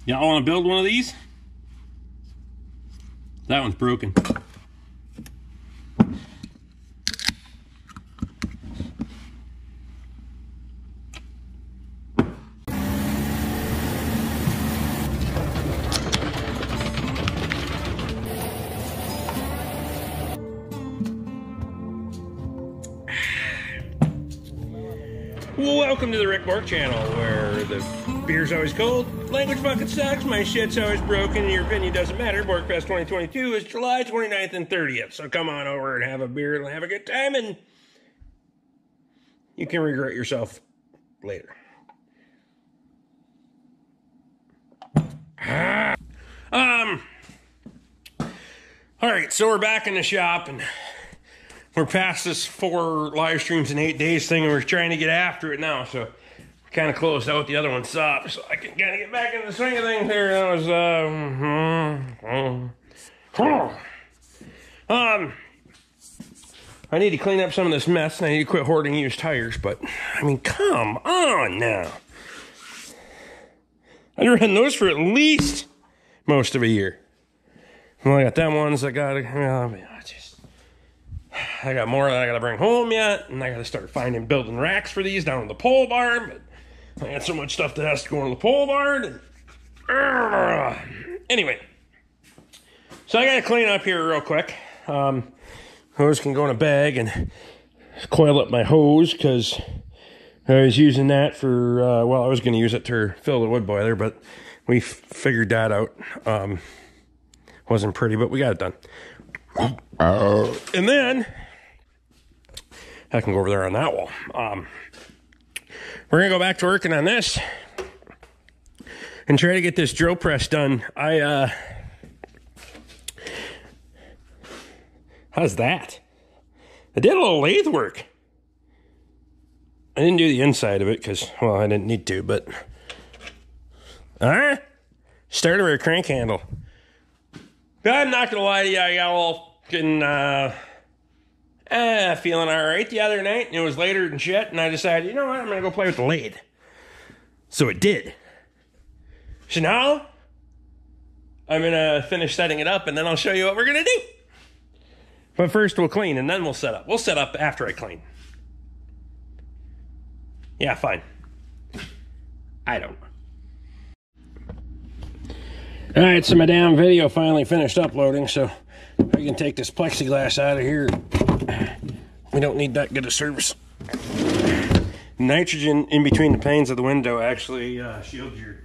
Y'all want to build one of these? That one's broken. Welcome to the Rick Bork channel, where the beer's always cold, language fucking sucks, my shit's always broken, and your opinion doesn't matter. Borkfest 2022 is July 29th and 30th, so come on over and have a beer and have a good time, and you can regret yourself later. Alright, so we're back in the shop, and we're past this 4 live streams in 8 days thing, and we're trying to get after it now, so we kind of closed out the other one stopped, so I can kind of get back in the swing of things here. That was, I need to clean up some of this mess, and I need to quit hoarding used tires, but, I mean, come on now. I've been running those for at least most of a year. Well, I got them ones, I got more that I gotta bring home yet, and I gotta start building racks for these down in the pole barn, but I got so much stuff that has to go in the pole barn, and, anyway, so I gotta clean up here real quick. Hose can go in a bag and coil up my hose, because I was using that for, well, I was gonna use it to fill the wood boiler, but we figured that out. Wasn't pretty, but we got it done. And then I can go over there on that wall. We're gonna go back to working on this and try to get this drill press done. How's that? I did a little lathe work. I didn't do the inside of it because, well, I didn't need to, but started with a crank handle. I'm not gonna lie to you, I got a little fucking feeling alright the other night, and it was later than shit, and I decided, you know what, I'm gonna go play with the lathe. So it did. So now, I'm gonna finish setting it up, and then I'll show you what we're gonna do. But first we'll clean, and then we'll set up. We'll set up after I clean. Yeah, fine. I don't know. Alright, so my damn video finally finished uploading, so I can take this plexiglass out of here. We don't need that good a service. Nitrogen in between the panes of the window actually shields your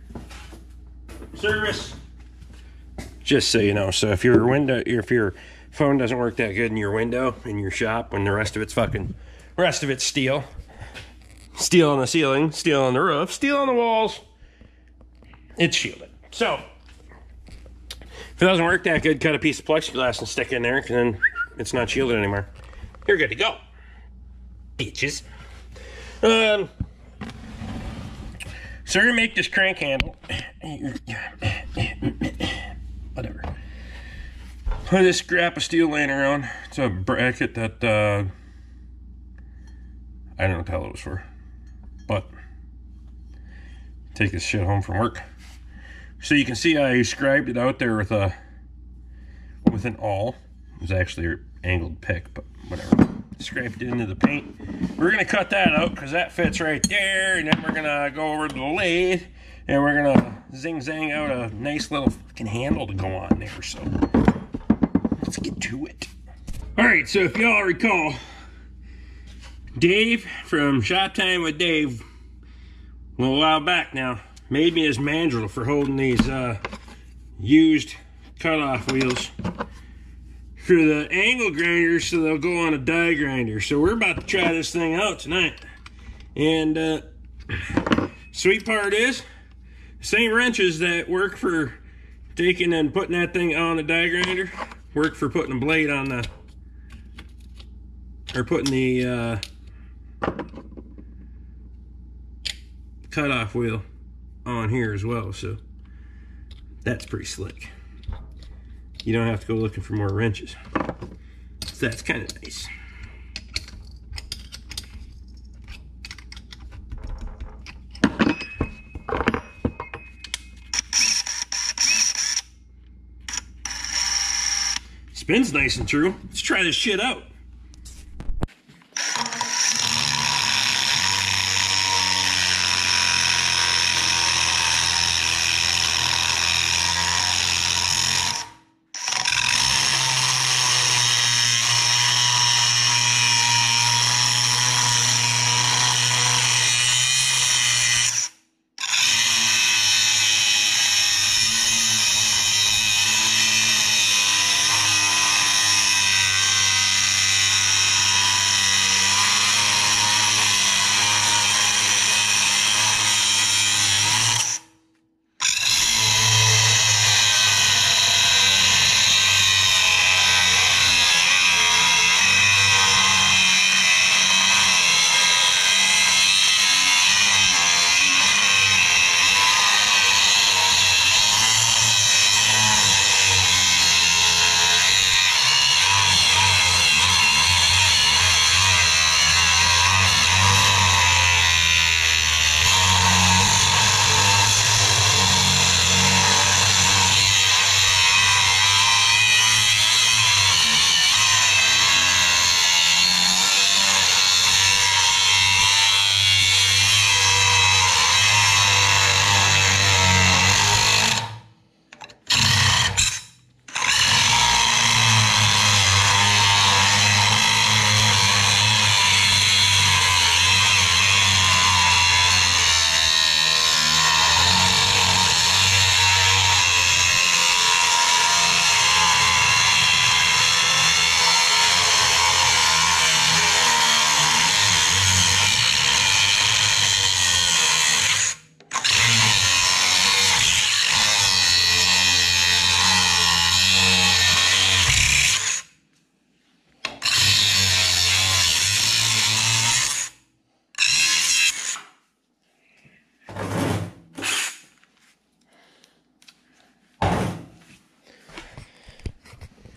service. Just so you know, so if your phone doesn't work that good in your window, in your shop, when the rest of it's steel. Steel on the ceiling, steel on the roof, steel on the walls, it's shielded. So if it doesn't work that good, cut a piece of plexiglass and stick it in there, and then it's not shielded anymore. You're good to go, bitches. So we're gonna make this crank handle. Whatever. Put this scrap of steel laying around. It's a bracket that I don't know what the hell it was for, but take this shit home from work. So you can see I scribed it out there with an awl. It was actually an angled pick, but whatever. Scraped it into the paint. We're gonna cut that out because that fits right there, and then we're gonna go over to the lathe and we're gonna zing-zang out a nice little fucking handle to go on there. So let's get to it. Alright, so if y'all recall, Dave from Shop Time with Dave, well, a while back now, made me his mandrel for holding these used cutoff wheels for the angle grinders, so they'll go on a die grinder. So we're about to try this thing out tonight. And sweet part is, the same wrenches that work for taking and putting that thing on the die grinder work for putting a blade on the, or putting the cutoff wheel on here as well. So that's pretty slick. You don't have to go looking for more wrenches. So that's kind of nice. Spins nice and true. Let's try this shit out.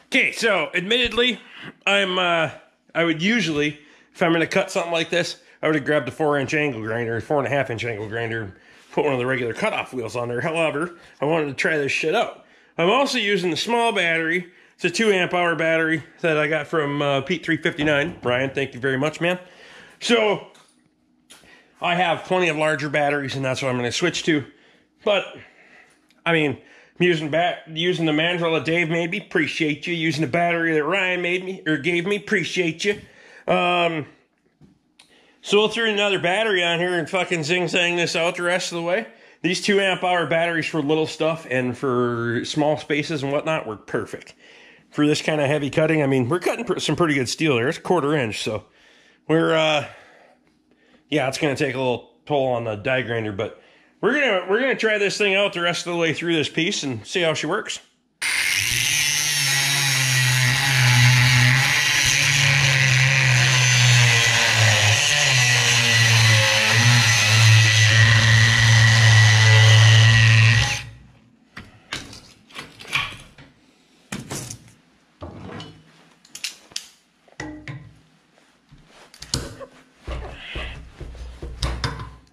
Okay, so admittedly, I would usually, if I'm going to cut something like this, I would have grabbed a 4-inch angle grinder, 4.5-inch angle grinder, put one of the regular cutoff wheels on there. However, I wanted to try this shit out. I'm also using the small battery. It's a 2-amp-hour battery that I got from Pete 359. Ryan, thank you very much, man. So I have plenty of larger batteries, and that's what I'm going to switch to. But I mean, I'm using the mandrel that Dave made me. Appreciate you. Using the battery that Ryan made me or gave me. Appreciate you. So we'll throw another battery on here and fucking zing-zang this out the rest of the way. These 2-amp-hour batteries for little stuff and for small spaces and whatnot work perfect. For this kind of heavy cutting, I mean, we're cutting some pretty good steel there. It's a 1/4 inch, so we're, yeah, it's going to take a little toll on the die grinder, but we're gonna try this thing out the rest of the way through this piece and see how she works.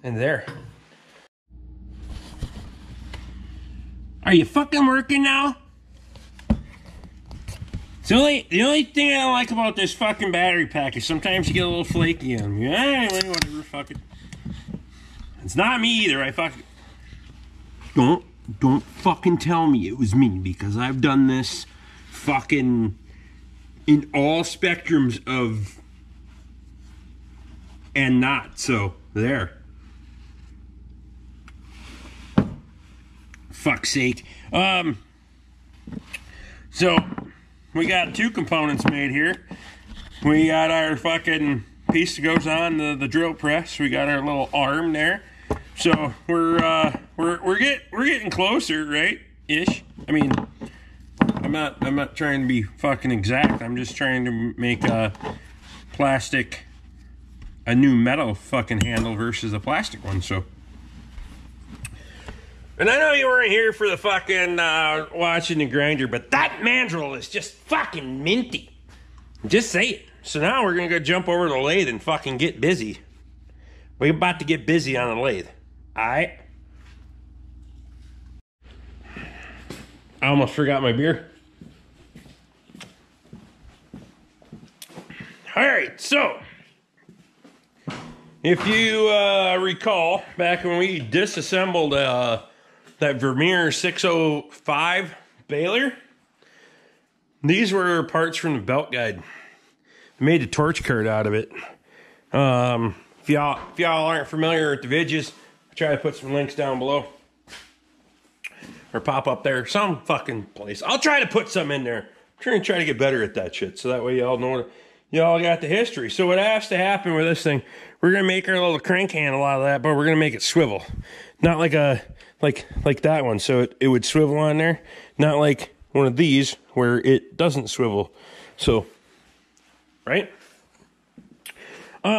And there. Are you fucking working now? The only thing I don't like about this fucking battery pack is sometimes you get a little flaky on them. Yeah, anyway, whatever, fuck it. It's not me either. I fucking don't fucking tell me it was me, because I've done this fucking in all spectrums of and not. So there. Fuck's sake. So we got 2 components made here. We got our fucking piece that goes on the drill press. We got our little arm there. So we're getting closer, right? Ish. I mean, I'm not trying to be fucking exact. I'm just trying to make a new metal fucking handle versus a plastic one. So. And I know you weren't here for the fucking watching the grinder, but that mandrel is just fucking minty. Just say it. So now we're going to go jump over to the lathe and fucking get busy. We're about to get busy on the lathe. Alright? I almost forgot my beer. All right, so if you recall, back when we disassembled that Vermeer 605 baler, these were parts from the belt guide. I made a torch card out of it. If y'all aren't familiar with the vidges, I'll try to put some links down below. Or pop up there, some fucking place. I'll try to put some in there. I'm trying to get better at that shit, so that way y'all know y'all got the history. So what has to happen with this thing, we're gonna make our little crank handle out of that, but we're gonna make it swivel. Not like like that one, so it would swivel on there. Not like one of these where it doesn't swivel. So, right? Where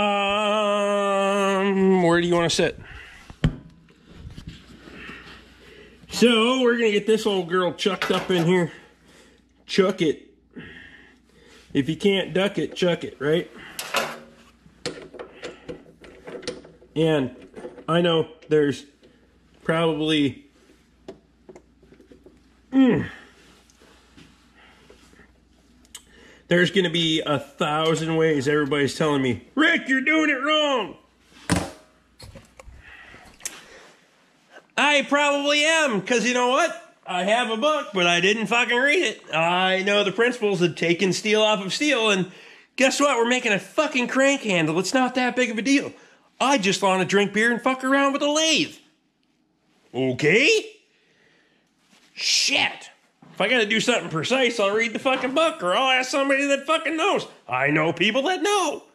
do you want to sit? So we're gonna get this old girl chucked up in here. Chuck it. If you can't duck it, chuck it, right? And I know there's probably there's gonna be 1,000 ways everybody's telling me, Rick, you're doing it wrong. I probably am, because you know what? I have a book, but I didn't fucking read it. I know the principles of taking steel off of steel, and guess what? We're making a fucking crank handle. It's not that big of a deal. I just want to drink beer and fuck around with a lathe. Okay? Shit. If I gotta do something precise, I'll read the fucking book, or I'll ask somebody that fucking knows. I know people that know.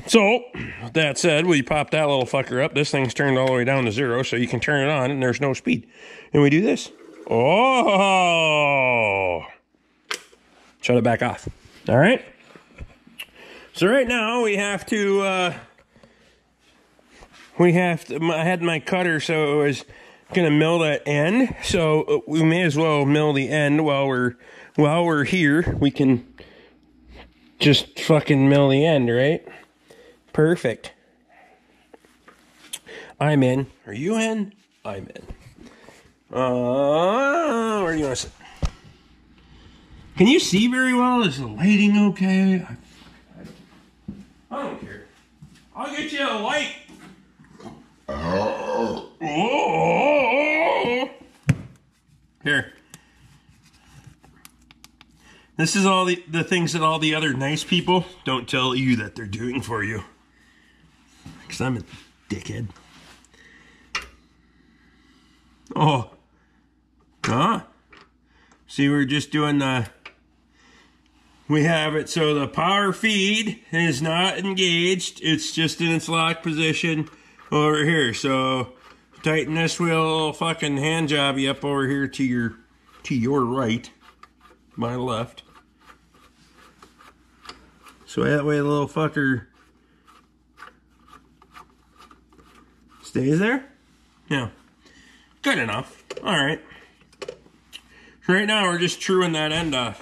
So, with that said, we pop that little fucker up. This thing's turned all the way down to 0, so you can turn it on and there's no speed. And we do this. Oh! Shut it back off. All right? So right now we have to, I had my cutter, so it was going to mill that end. So we may as well mill the end while we're here. We can just fucking mill the end, right? Perfect. I'm in. Are you in? I'm in. Where do you want to sit? Can you see very well? Is the lighting okay? I don't care. I'll get you a light. Oh. Here. This is all the things that all the other nice people don't tell you that they're doing for you. Because I'm a dickhead. Oh. Huh? See, we're just doing the... We have it so the power feed is not engaged. It's just in its lock position over here. So tighten this wheel fucking hand jobby up over here to your right. My left. So that way the little fucker stays there? Yeah. Good enough. Alright. So right now we're just truing that end off.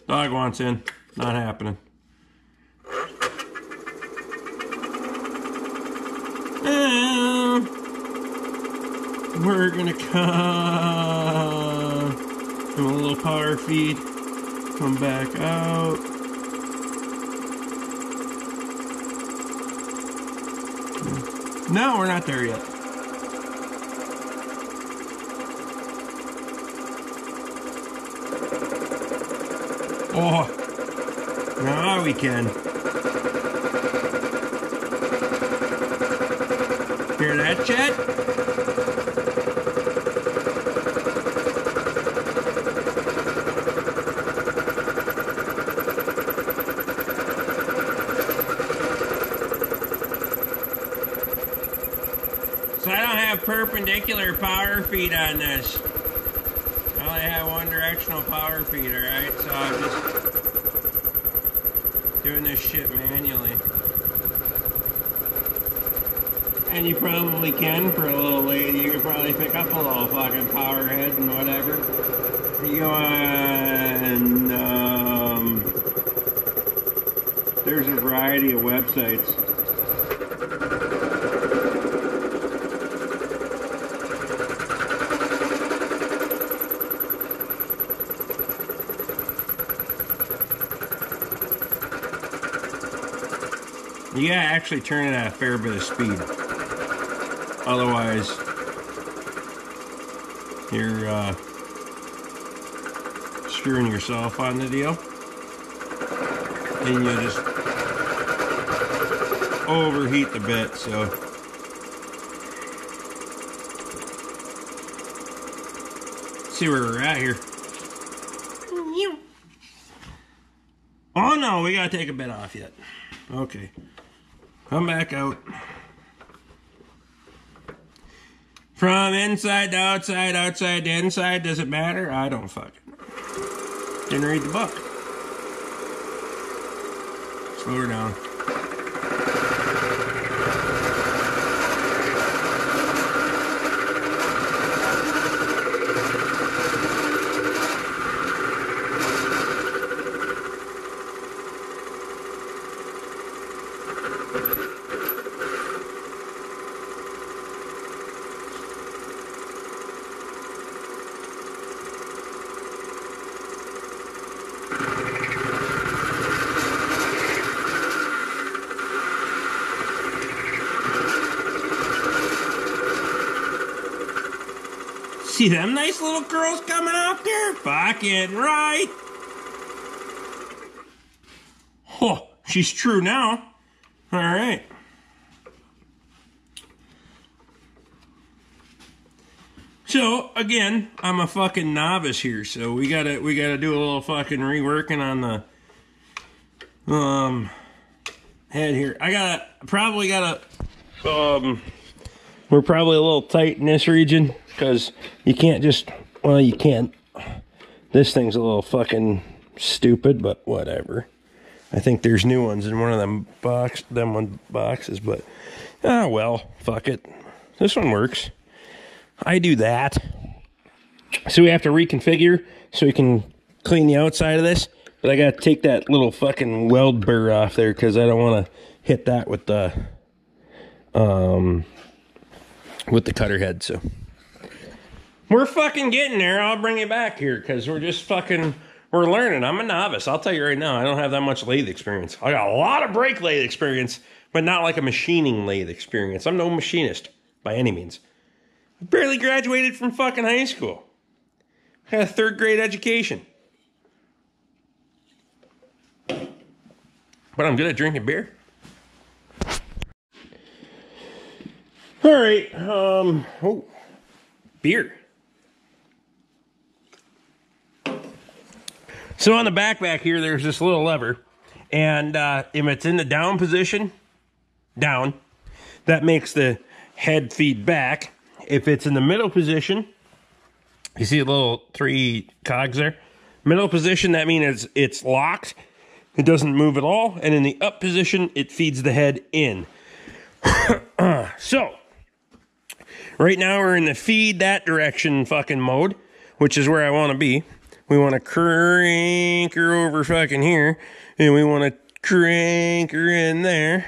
Dog wants in. Not happening. And we're gonna come a little power feed. Come back out. No, we're not there yet. Oh, now we can. Hear that, Chet? So I don't have perpendicular power feed on this. I only have one directional power feed, alright? So I'm just doing this shit manually. And you probably can for a little lady. You could probably pick up a little fucking power head and whatever. You go on, there's a variety of websites. You gotta actually turn it at a fair bit of speed. Otherwise, you're screwing yourself on the deal. And you just overheat the bit, so. Let's see where we're at here. Oh no, we gotta take a bit off yet. Okay. Come back out. From inside to outside, outside to inside, does it matter? I don't fucking know. Didn't read the book. Slow her down. See them nice little curls coming off there? Fucking right. Oh, she's true now. All right. So again, I'm a fucking novice here, so we gotta do a little fucking reworking on the head here. We're probably a little tight in this region because you can't just, well, you can't. This thing's a little fucking stupid, but whatever. I think there's new ones in one of them boxes, but well, fuck it. This one works. I do that. So we have to reconfigure so we can clean the outside of this, but I gotta take that little fucking weld burr off there because I don't want to hit that with the cutter head. So we're fucking getting there. I'll bring you back here because we're learning. I'm a novice. I'll tell you right now, I don't have that much lathe experience. I got a lot of brake lathe experience, but not like a machining lathe experience. I'm no machinist by any means. I barely graduated from fucking high school. I had a 3rd grade education. But I'm good at drinking beer. All right, beer. So on the back here, there's this little lever, and if it's in the down position, down, that makes the head feed back. If it's in the middle position, you see a little 3 cogs there? Middle position, that means it's locked. It doesn't move at all. And in the up position, it feeds the head in. So, right now we're in the feed that direction fucking mode, which is where I want to be. We want to crank her over fucking here, and we want to crank her in there.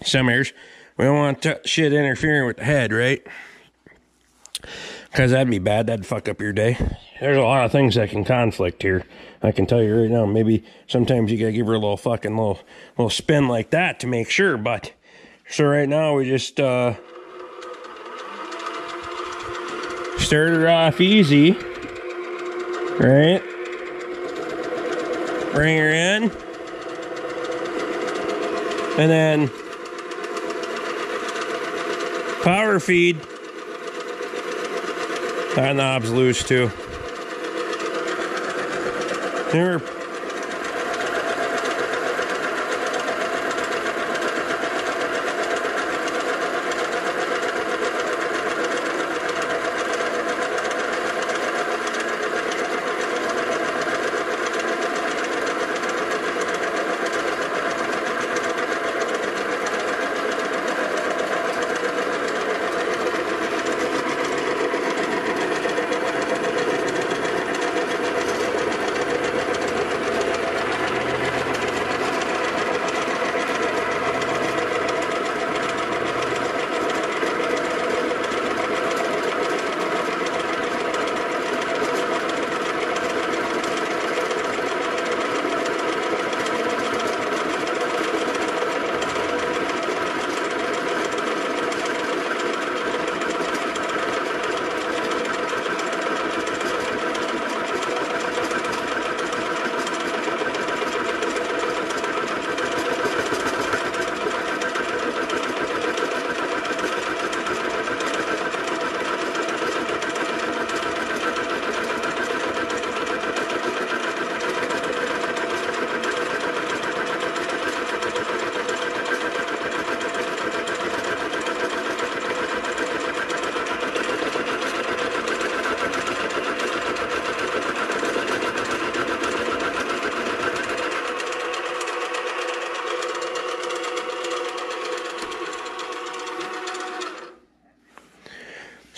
Some airs. We don't want shit interfering with the head, right? Because that'd be bad. That'd fuck up your day. There's a lot of things that can conflict here. I can tell you right now. Maybe sometimes you gotta give her a little fucking little spin like that to make sure. But so right now we just start her off easy, right? Bring her in, and then power feed. That knob's loose too. There.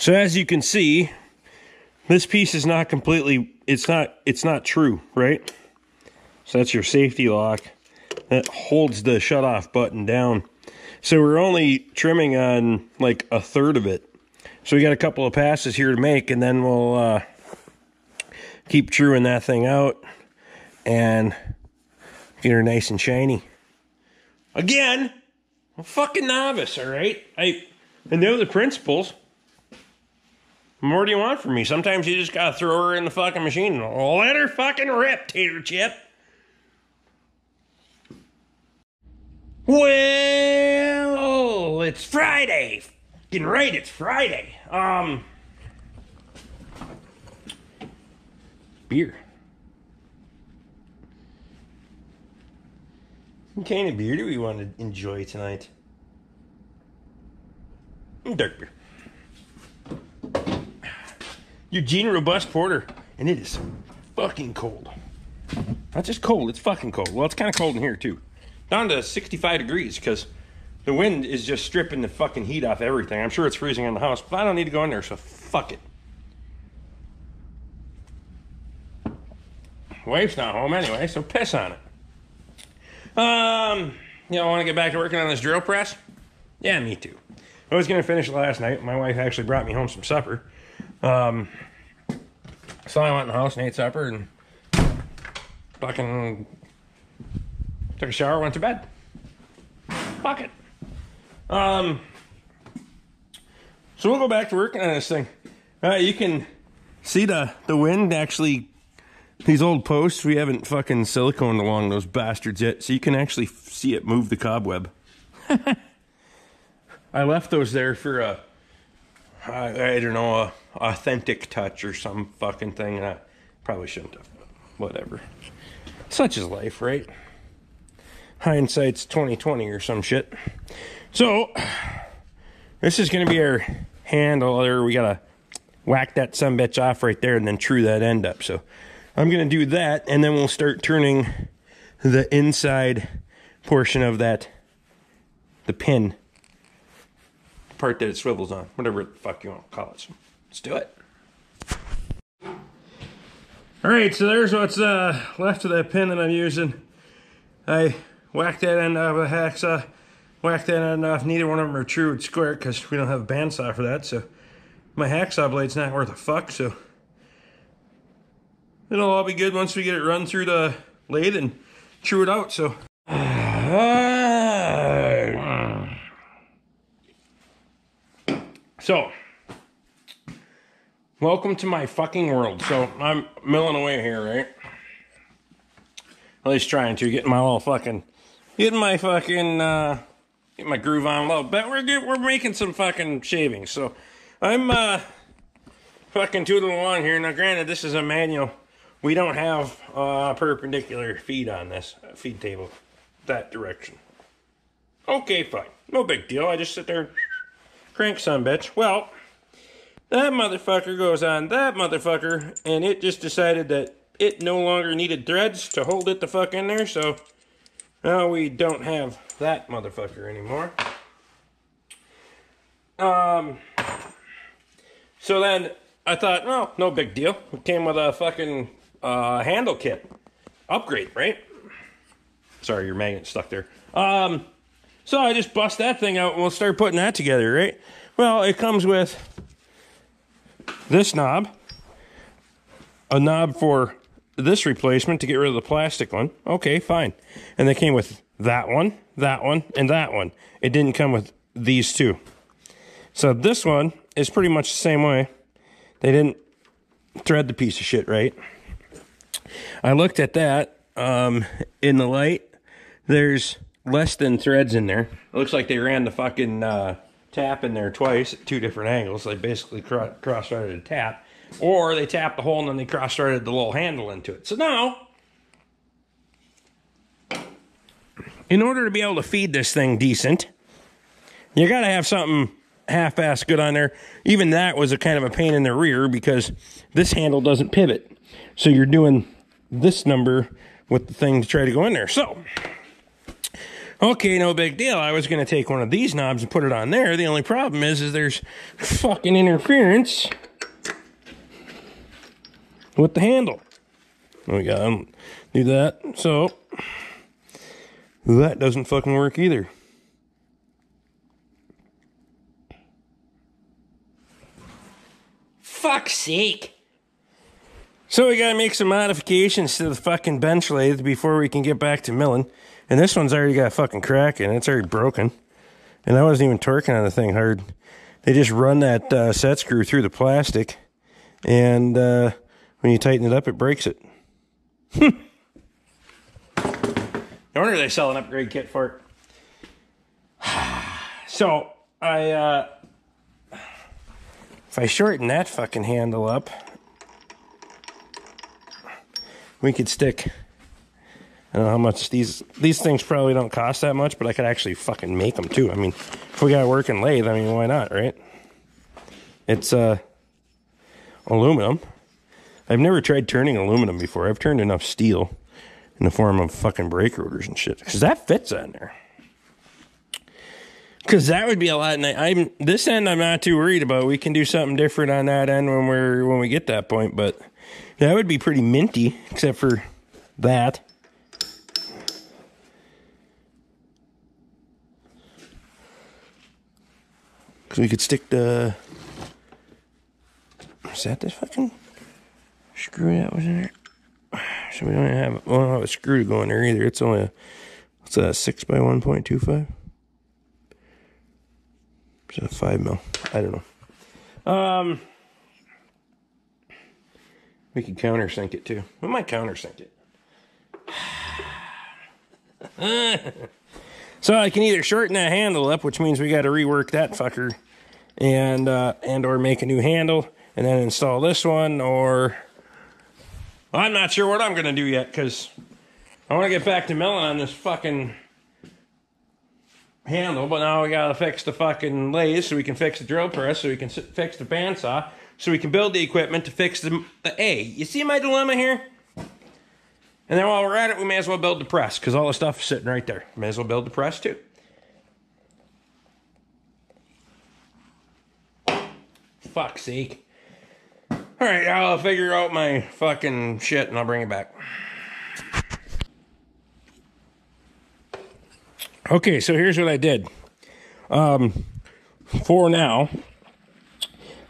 So as you can see, this piece is not completely, it's not true, right? So that's your safety lock that holds the shut-off button down. So we're only trimming on like a third of it. So we got a couple of passes here to make, and then we'll keep truing that thing out and get her nice and shiny. Again, I'm a fucking novice, all right? I know the principles. What more do you want from me? Sometimes you just gotta throw her in the fucking machine and let her fucking rip, tater chip. Well, it's Friday. Fucking right, it's Friday. Beer. What kind of beer do we want to enjoy tonight? Dark beer. Eugene Robust Porter. And it is fucking cold. Not just cold, it's fucking cold. Well, it's kind of cold in here, too. Down to 65 degrees, because the wind is just stripping the fucking heat off everything. I'm sure it's freezing in the house, but I don't need to go in there, so fuck it. Wife's not home anyway, so piss on it. You know, I want to get back to working on this drill press? Yeah, me too. I was going to finish it last night. My wife actually brought me home some supper. So I went in the house and ate supper and fucking took a shower, went to bed. Fuck it. So we'll go back to working on this thing. You can see the wind actually. These old posts, we haven't fucking siliconed along those bastards yet, so you can actually see it move the cobweb. I left those there for I don't know, a authentic touch or some fucking thing, and I probably shouldn't have. Whatever. Such is life, right? Hindsight's 20/20 or some shit. So, this is going to be our handle there. We got to whack that sumbitch off right there and then true that end up, so I'm going to do that, and then we'll start turning the inside portion of that, the pin, part that it swivels on, whatever the fuck you want to call it. So let's do it. Alright, so there's what's left of that pin that I'm using. I whacked that end off with a hacksaw, whacked that end off. Neither one of them are true and square because we don't have a bandsaw for that, so my hacksaw blade's not worth a fuck, so it'll all be good once we get it run through the lathe and chew it out, so. So, welcome to my fucking world. So, I'm milling away here, right? At least trying to, getting my groove on a little bit. We're making some fucking shavings. So, I'm, fucking tootling along here. Now, granted, this is a manual. We don't have perpendicular feed on this feed table, that direction. Okay, fine. No big deal. I just sit there and crank some bitch. Well, that motherfucker goes on that motherfucker, and it just decided that it no longer needed threads to hold it the fuck in there, so now we don't have that motherfucker anymore. So then I thought, well, no big deal. It came with a fucking handle kit. Upgrade, right? Sorry, your magnet's stuck there. So I just bust that thing out and we'll start putting that together, right? Well, it comes with this knob, a knob for this replacement to get rid of the plastic one. Okay, fine. And they came with that one, and that one. It didn't come with these two. So this one is pretty much the same way. They didn't thread the piece of shit right. I looked at that in the light. There's less than threads in there. It looks like they ran the fucking tap in there twice at two different angles. They basically cross-threaded a tap. Or they tapped the hole and then they cross-threaded the little handle into it. So now, in order to be able to feed this thing decent, you gotta have something half-assed good on there. Even that was a kind of a pain in the rear because this handle doesn't pivot. So you're doing this number with the thing to try to go in there. So, Okay, no big deal. I was going to take one of these knobs and put it on there. The only problem is there's fucking interference with the handle. We got to do that. So that doesn't fucking work either. Fuck's sake. So we gotta make some modifications to the fucking bench lathe before we can get back to milling. And this one's already got a fucking crack in it. It's already broken. And I wasn't even torquing on the thing hard. They just run that set screw through the plastic. And when you tighten it up, it breaks it. No wonder they sell an upgrade kit for it. So, if I shorten that fucking handle up, we could stick, I don't know how much, these things probably don't cost that much, but I could actually fucking make them too. I mean, if we got a working lathe, I mean, why not, right? It's aluminum. I've never tried turning aluminum before. I've turned enough steel in the form of fucking brake rotors and shit, because that fits on there. Because that would be a lot. This end I'm not too worried about. We can do something different on that end when we get that point. But that would be pretty minty, except for that. Because we could stick the. Is that the fucking screw that was in there? So we don't have a screw to go in there either. It's only what's that, 6 by 1.25. So 5 mil. I don't know. We could countersink it too. We might countersink it. So I can either shorten that handle up, which means we got to rework that fucker, and or make a new handle and then install this one, or I'm not sure what I'm gonna do yet, because I want to get back to milling on this fucking handle, but now we gotta fix the fucking lathe so we can fix the drill press, so we can fix the bandsaw, so we can build the equipment to fix the A. You see my dilemma here? And then while we're at it, we may as well build the press, because all the stuff is sitting right there. May as well build the press too. Fuck's sake. Alright, I'll figure out my fucking shit and I'll bring it back. Okay, so here's what I did. For now,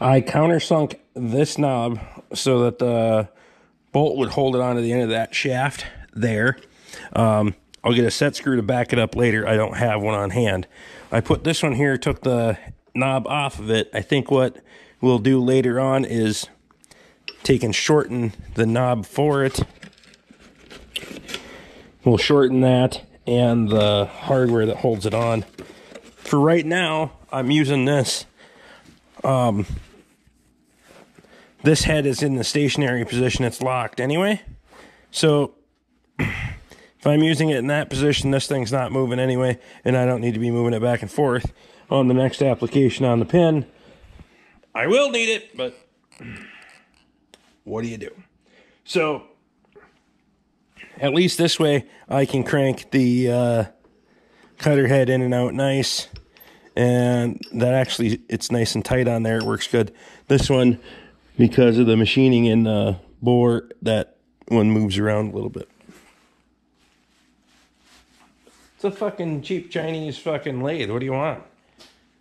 I countersunk this knob so that the bolt would hold it onto the end of that shaft there. I'll get a set screw to back it up later. I don't have one on hand. I put this one here, took the knob off of it. I think what we'll do later on is take and shorten the knob for it. We'll shorten that and the hardware that holds it on. For right now, I'm using this. This head is in the stationary position. It's locked anyway. So if I'm using it in that position, this thing's not moving anyway, and I don't need to be moving it back and forth on the next application on the pin. I will need it, but what do you do? So at least this way I can crank the cutter head in and out nice, and that actually, it's nice and tight on there. It works good. This one, because of the machining in the bore, that one moves around a little bit. It's a fucking cheap Chinese fucking lathe. What do you want?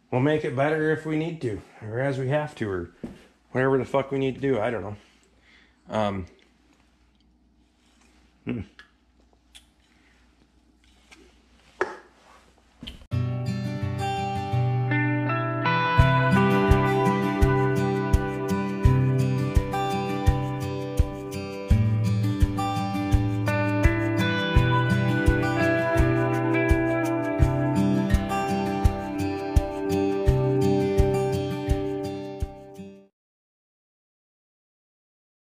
We'll make it better if we need to, or as we have to, or whatever the fuck we need to do. I don't know.